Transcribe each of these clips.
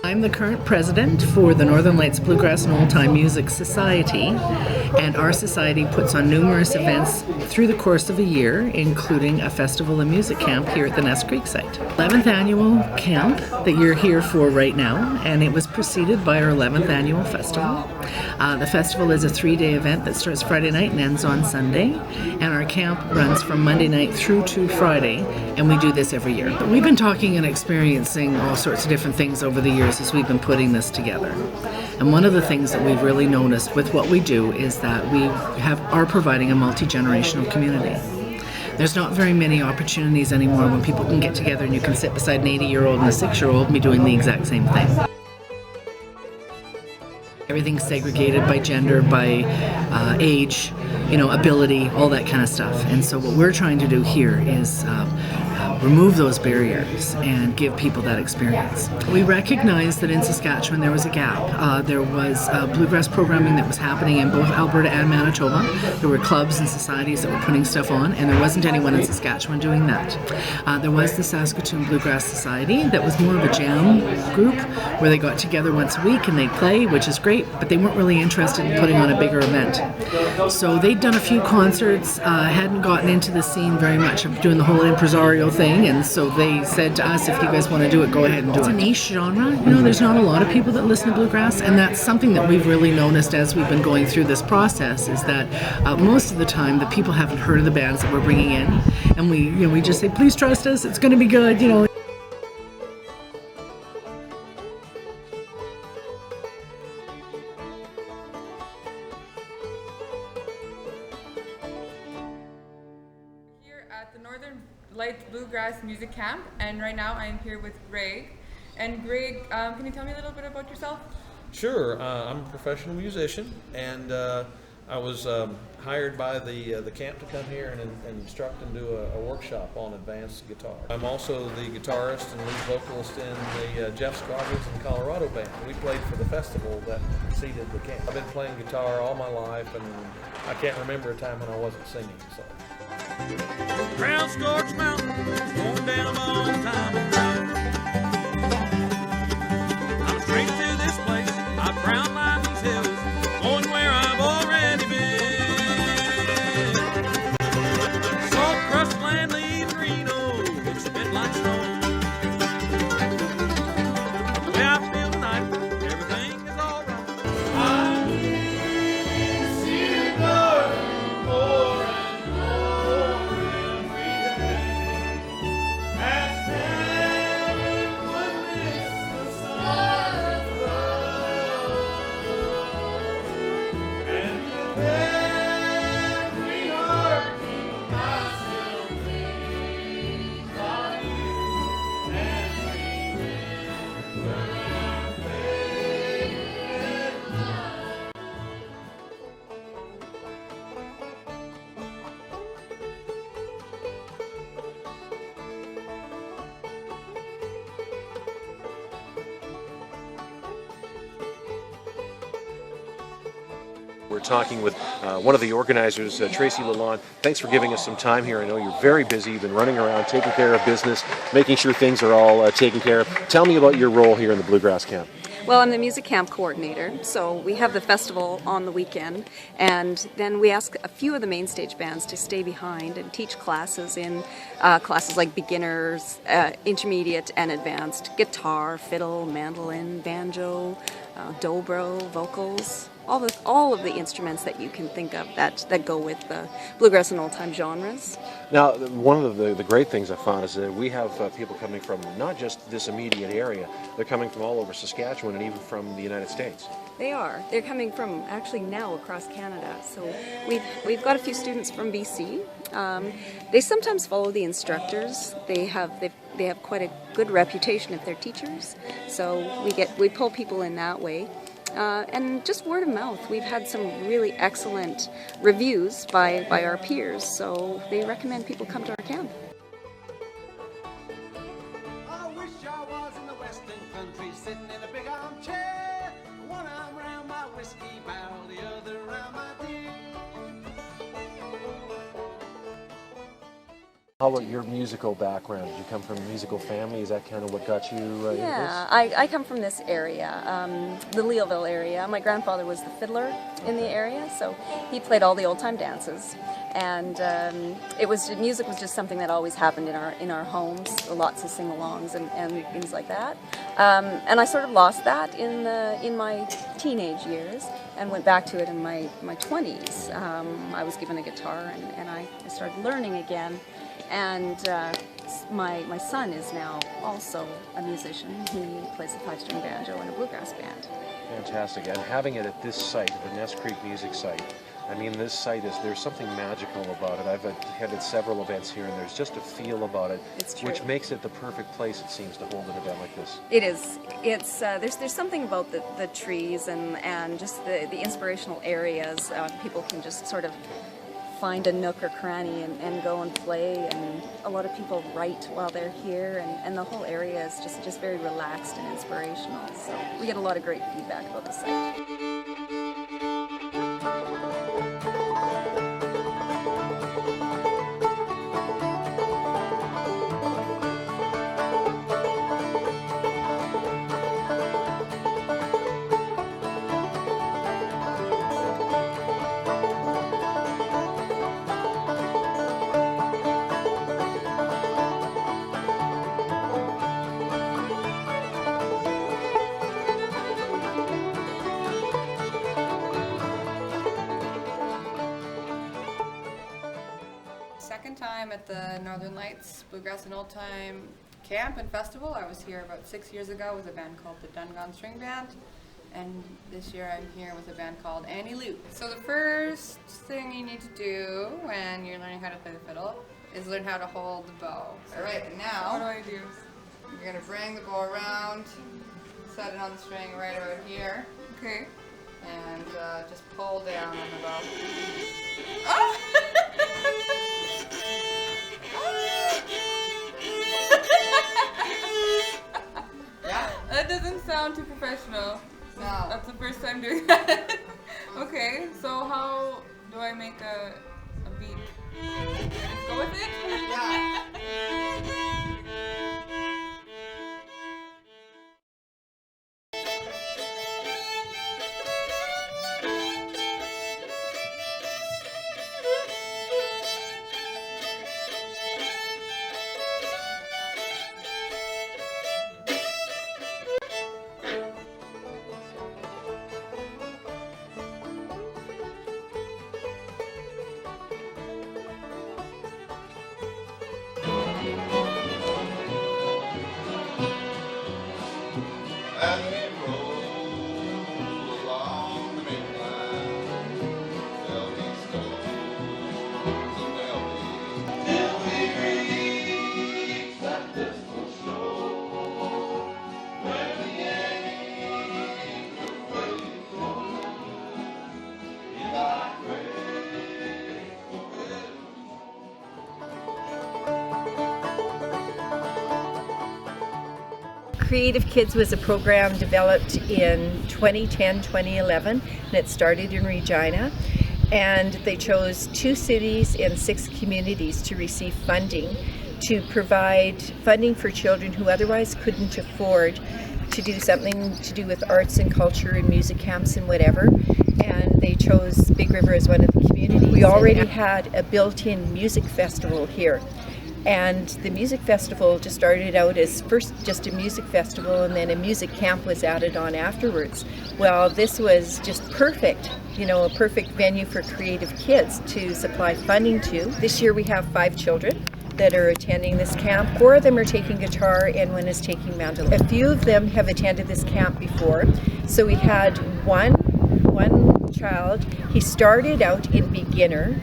I'm the current president for the Northern Lights Bluegrass and Old Time Music Society, and our society puts on numerous events through the course of a year, including a festival and music camp here at the Ness Creek site. 11th annual camp that you're here for right now, and it was preceded by our 11th annual festival. The festival is a 3-day event that starts Friday night and ends on Sunday, and our camp runs from Monday night through to Friday, and we do this every year. We've been talking and experiencing all sorts of different things over the years as we've been putting this together. And one of the things that we've really noticed with what we do is that we are providing a multi-generational community. There's not very many opportunities anymore when people can get together and you can sit beside an 80-year-old and a 6-year-old and be doing the exact same thing. Everything's segregated by gender, by age, ability, all that kind of stuff. And so what we're trying to do here is remove those barriers and give people that experience. We recognize that in Saskatchewan there was a gap. There was bluegrass programming that was happening in both Alberta and Manitoba. There were clubs and societies that were putting stuff on, and there wasn't anyone in Saskatchewan doing that. There was the Saskatchewan Bluegrass Society that was more of a jam group where they got together once a week and they'd play, which is great, but they weren't really interested in putting on a bigger event. So they'd done a few concerts, hadn't gotten into the scene very much of doing the whole impresario thing, and so they said to us, if you guys want to do it, go ahead and do it. It's a niche genre. There's not a lot of people that listen to bluegrass, and that's something that we've really noticed as we've been going through this process, is that most of the time the people haven't heard of the bands that we're bringing in, and we just say, please trust us, it's going to be good, At the Northern Lights Bluegrass Music Camp, and right now I am here with Greg. And Greg, can you tell me a little bit about yourself? Sure. I'm a professional musician, and I was hired by the camp to come here and instruct and do a workshop on advanced guitar. I'm also the guitarist and lead vocalist in the Jeff Squadrons in Colorado band. We played for the festival that preceded the camp. I've been playing guitar all my life, and I can't remember a time when I wasn't singing. So. Brown Scorch Mountain, going down a long time ago. I'm straight to this place, I brown line these hills, going where I've already been. Salt crust land leaving Reno, it's a bit like snow. The way I feel tonight, everything is alright. I will see you going more and more. We're talking with one of the organizers, Tracy Lalonde. Thanks for giving us some time here. I know you're very busy. You've been running around, taking care of business, making sure things are all taken care of. Tell me about your role here in the Bluegrass Camp. Well, I'm the music camp coordinator, so we have the festival on the weekend, and then we ask a few of the main stage bands to stay behind and teach classes in classes like beginners, intermediate, and advanced, guitar, fiddle, mandolin, banjo, dobro, vocals, all of the instruments that you can think of that go with the bluegrass and old-time genres. Now, one of the great things I found is that we have people coming from not just this immediate area, they're coming from all over Saskatchewan and even from the United States. They are. They're coming from actually now across Canada. So we've got a few students from BC. They sometimes follow the instructors. They have quite a good reputation if they're teachers. So we pull people in that way. And just word of mouth. We've had some really excellent reviews by our peers, so they recommend people come to our camp. I wish I was in the western country, sitting in a big armchair, one arm around my whiskey barrel, the other around my dear. How about your musical background? Did you come from a musical family? Is that kind of what got you into Yeah, this? I come from this area, the Leoville area. My grandfather was the fiddler in the area, so he played all the old-time dances. And music was just something that always happened in our homes, lots of sing-alongs and things like that. And I sort of lost that in my teenage years and went back to it in my 20s. I was given a guitar and I started learning again. And my son is now also a musician. He plays the 5-string banjo in a bluegrass band. Fantastic. And having it at this site, the Ness Creek music site, I mean, this site there's something magical about it. I've attended several events here, and there's just a feel about it, which makes it the perfect place, it seems, to hold an event like this. It is. It's there's something about the trees and just the inspirational areas. People can just sort of find a nook or cranny and go and play, and a lot of people write while they're here, and the whole area is just very relaxed and inspirational. So we get a lot of great feedback about the site. Second time at the Northern Lights Bluegrass and Old Time Camp and Festival. I was here about 6 years ago with a band called the Dungan String Band, and this year I'm here with a band called Annie Lou. So the first thing you need to do when you're learning how to play the fiddle is learn how to hold the bow. Alright, and now What do I do? you're going to bring the bow around, set it on the string right about here, Okay. and just pull down on the bow. Oh! Yeah, that doesn't sound too professional. No. That's the first time doing that. Okay, so how do I make a beat? Just go with it? Yeah. As we roll along the main line, there'll be stones and there'll be till we reach that distant shore where the angels wait for us in our grateful Creative Kids was a program developed in 2010-2011, and it started in Regina. And they chose 2 cities and 6 communities to receive funding to provide funding for children who otherwise couldn't afford to do something to do with arts and culture and music camps and whatever. And they chose Big River as one of the communities. We already had a built-in music festival here. And the music festival just started out as first just a music festival, and then a music camp was added on afterwards. Well, this was just perfect, you know, a perfect venue for creative kids to supply funding to. This year we have 5 children that are attending this camp. 4 of them are taking guitar and 1 is taking mandolin. A few of them have attended this camp before. So we had one child. He started out in beginner.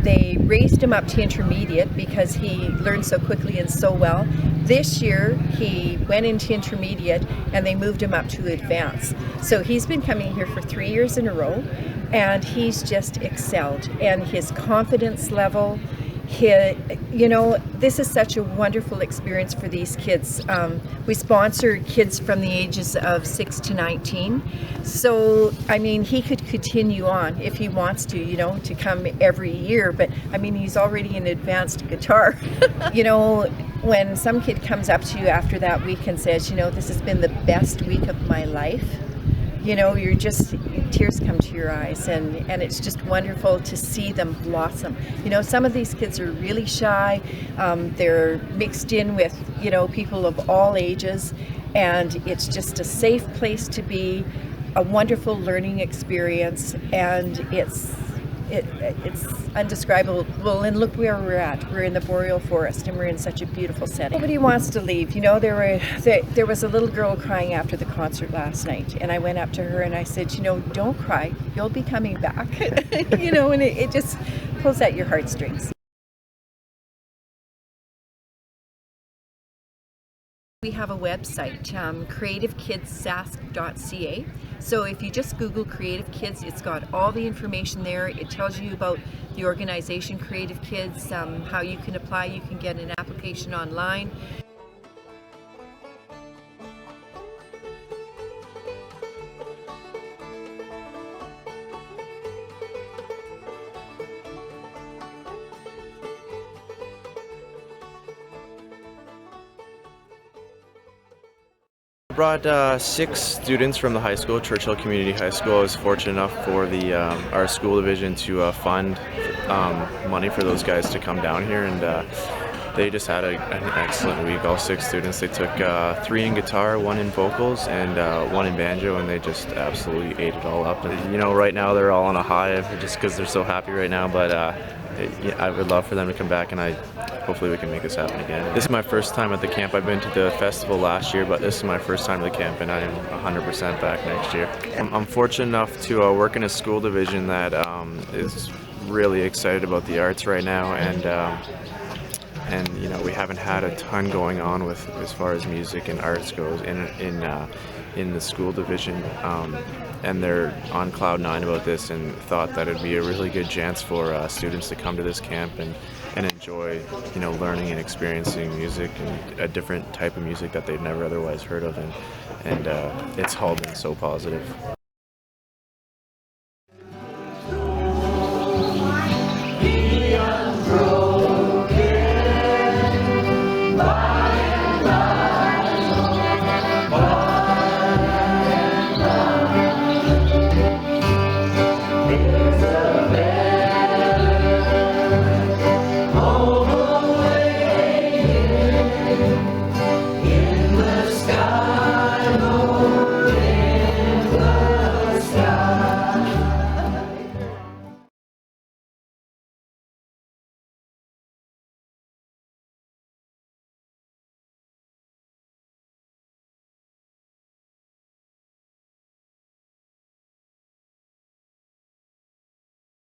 They raised him up to intermediate because he learned so quickly and so well. This year he went into intermediate and they moved him up to advanced. So he's been coming here for 3 years in a row, and he's just excelled. And his confidence level This is such a wonderful experience for these kids. We sponsor kids from the ages of 6 to 19. So, I mean, he could continue on if he wants to come every year. But, I mean, he's already an advanced guitar. When some kid comes up to you after that week and says, this has been the best week of my life, tears come to your eyes, and it's just wonderful to see them blossom. Some of these kids are really shy. They're mixed in with, people of all ages, and it's just a safe place to be, a wonderful learning experience, and it's undescribable. Well, and look where we're at. We're in the boreal forest, and we're in such a beautiful setting. Nobody wants to leave. There was a little girl crying after the concert last night, and I went up to her and I said, don't cry. You'll be coming back. And it just pulls at your heartstrings. We have a website, creativekidssask.ca. So if you just Google Creative Kids, it's got all the information there. It tells you about the organization Creative Kids, how you can apply. You can get an application online. Brought 6 students from the high school, Churchill Community High School. I was fortunate enough for our school division to fund money for those guys to come down here, and they just had an excellent week. All 6 students. They took 3 in guitar, 1 in vocals, and 1 in banjo, and they just absolutely ate it all up. And, right now they're all on a high just because they're so happy right now, but I would love for them to come back, and hopefully we can make this happen again. This is my first time at the camp. I've been to the festival last year, but this is my first time at the camp, and I am 100% back next year. I'm fortunate enough to work in a school division that is really excited about the arts right now, and we haven't had a ton going on with as far as music and arts goes in the school division, and they're on cloud 9 about this, and thought that it'd be a really good chance for students to come to this camp and enjoy learning and experiencing music and a different type of music that they've never otherwise heard of, and it's all been so positive.